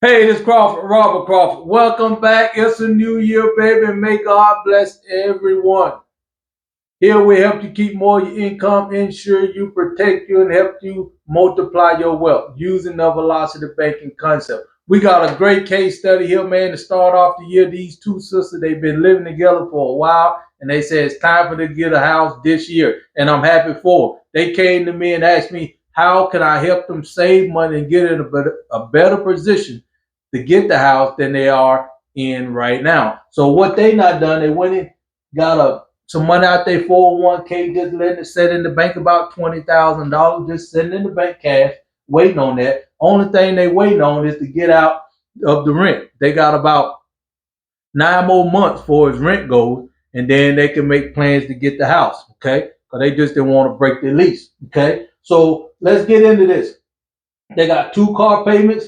Hey, this Crawford, Robert Crawford. Welcome back. It's a new year, baby, and may God bless everyone. Here we help you keep more of your income, ensure you, protect you, and help you multiply your wealth using the velocity banking concept. We got a great case study here, man, to start off the year. These two sisters, they've been living together for a while, and they said it's time for them to get a house this year, and I'm happy for them. They came to me and asked me, how can I help them save money and get in a better position to get the house than they are in right now. So what they not done, they went in, got some money out there, 401k, just letting it sit in the bank, about $20,000, just sitting in the bank cash, waiting on that. Only thing they waiting on is to get out of the rent. They got about 9 more months for his rent goes, and then they can make plans to get the house. Okay, because they just didn't want to break the lease. Okay, so let's get into this. They got two car payments,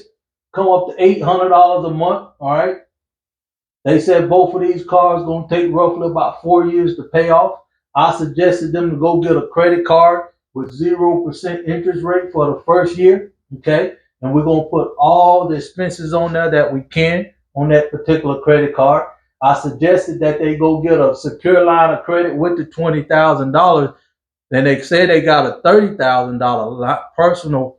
come up to $800 a month. All right. They said both of these cars going to take roughly about 4 years to pay off. I suggested them to go get a credit card with 0% interest rate for the first year. Okay. And we're going to put all the expenses on there that we can on that particular credit card. I suggested that they go get a secure line of credit with the $20,000. Then they said they got a $30,000 personal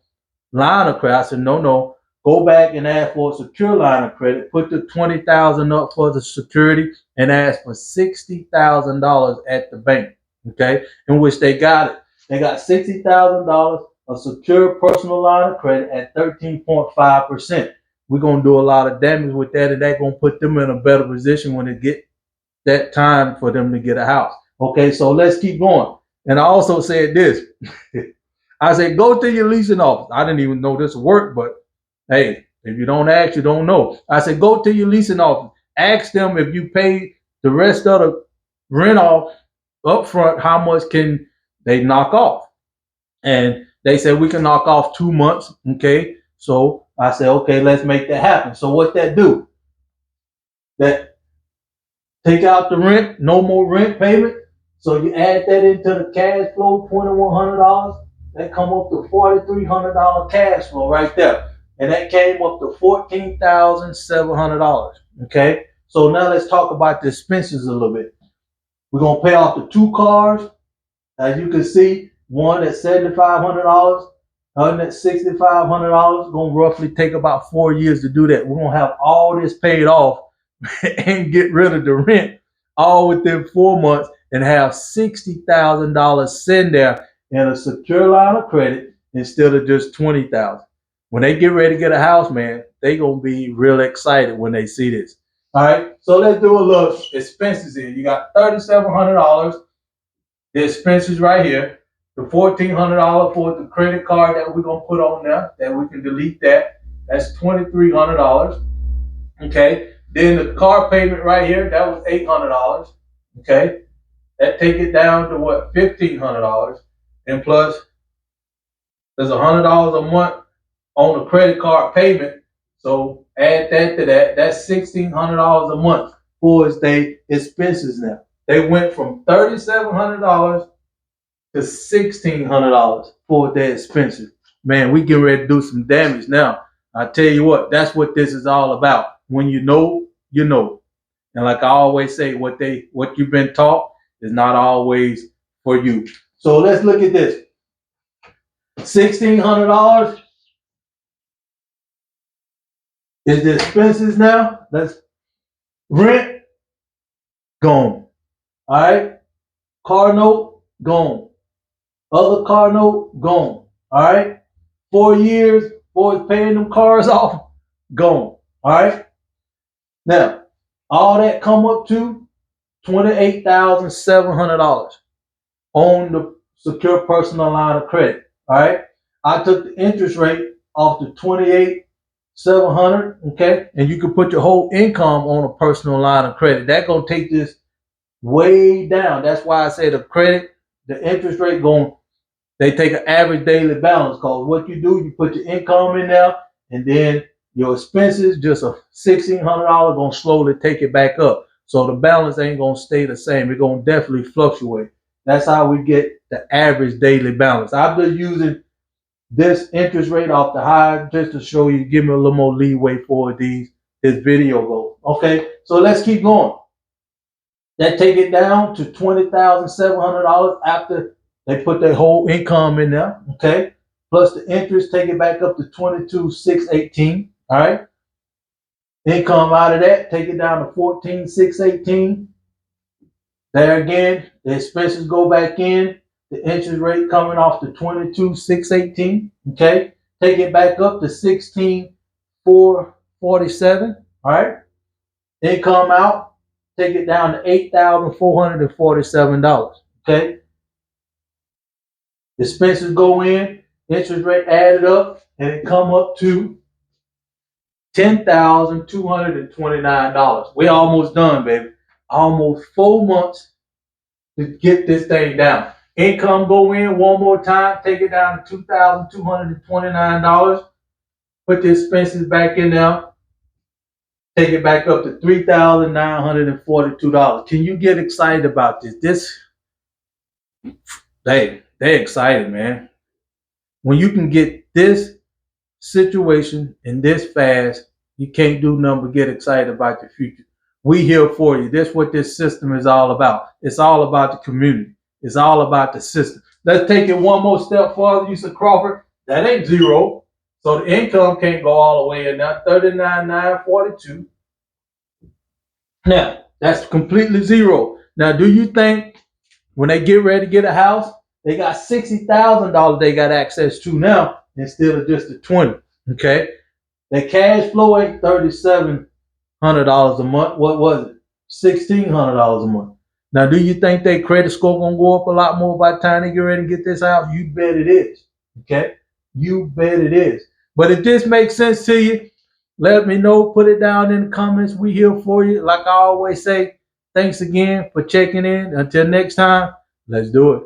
line of credit. I said, no. Go back and ask for a secure line of credit. Put the $20,000 up for the security and ask for $60,000 at the bank. Okay, in which they got it. They got $60,000 a secure personal line of credit at 13.5%. We're gonna do a lot of damage with that, and that's gonna put them in a better position when it get that time for them to get a house. Okay, so let's keep going. And I also said this. I said, go to your leasing office. I didn't even know this would work, but hey, if you don't ask, you don't know. I said, go to your leasing office. Ask them if you pay the rest of the rent off up front, how much can they knock off? And they said, we can knock off 2 months. Okay. So I said, okay, let's make that happen. So what that do? That take out the rent, no more rent payment. So you add that into the cash flow, $2,100. That come up to $4,300 cash flow right there. And that came up to $14,700. Okay. So now let's talk about the expenses a little bit. We're going to pay off the two cars. As you can see, one at $7,500, other at $6,500. Going to roughly take about 4 years to do that. We're going to have all this paid off and get rid of the rent all within 4 months and have $60,000 sitting there in a secure line of credit instead of just $20,000. When they get ready to get a house, man, they gonna be real excited when they see this. All right, so let's do a little expenses here. You got $3,700. The expenses right here. The $1,400 for the credit card that we're gonna put on there. That we can delete that. That's $2,300. Okay. Then the car payment right here, that was $800. Okay. That take it down to what, $1,500. And plus there's $100 a month on the credit card payment. So add that to that. That's $1,600 a month for their expenses now. They went from $3,700 to $1,600 for their expenses. Man, we getting ready to do some damage now. I tell you what, that's what this is all about. When you know, you know. And like I always say, what you've been taught is not always for you. So let's look at this. $1,600 is the expenses now. That's rent, gone. All right. Car note, gone. Other car note, gone. All right. 4 years for paying them cars off, gone. All right. Now, all that come up to $28,700 on the secure personal line of credit. All right. I took the interest rate off the 28,700. Okay. And you can put your whole income on a personal line of credit. That's going to take this way down. That's why I say the credit, the interest rate they take an average daily balance. Because what you do, you put your income in there, and then your expenses, just a $1,600, going to slowly take it back up. So the balance ain't going to stay the same. It's going to definitely fluctuate. That's how we get the average daily balance. I've been using this interest rate off the high just to show you, give me a little more leeway for this video goes. Okay, so let's keep going. That take it down to $20,700 after they put their whole income in there. Okay, plus the interest, take it back up to 22,618. All right, income out of that, take it down to 14,618. There again, the expenses go back in. The interest rate coming off to 22,618. Okay, take it back up to 16,447. All right, income out, take it down to $8,447. Okay, expenses go in, interest rate added up, and it come up to $10,229. We're almost done, baby. Almost 4 months to get this thing down. Income go in one more time, take it down to $2,229. Put the expenses back in there, take it back up to $3,942. Can you get excited about this? They're excited, man. When you can get this situation and this fast, you can't do nothing but get excited about the future. We here for you. That's what this system is all about. It's all about the community. It's all about the system. Let's take it one more step further. You said, Crawford, that ain't zero. So the income can't go all the way in now. 39,942. Now, that's completely zero. Now, do you think when they get ready to get a house, they got $60,000 they got access to now instead of just the 20? Okay. The cash flow ain't $3,700 a month. What was it? $1,600 a month. Now, do you think their credit score gonna go up a lot more by the time they get ready to get this house? You bet it is. Okay, you bet it is. But if this makes sense to you, let me know. Put it down in the comments. We here for you. Like I always say, thanks again for checking in. Until next time, let's do it.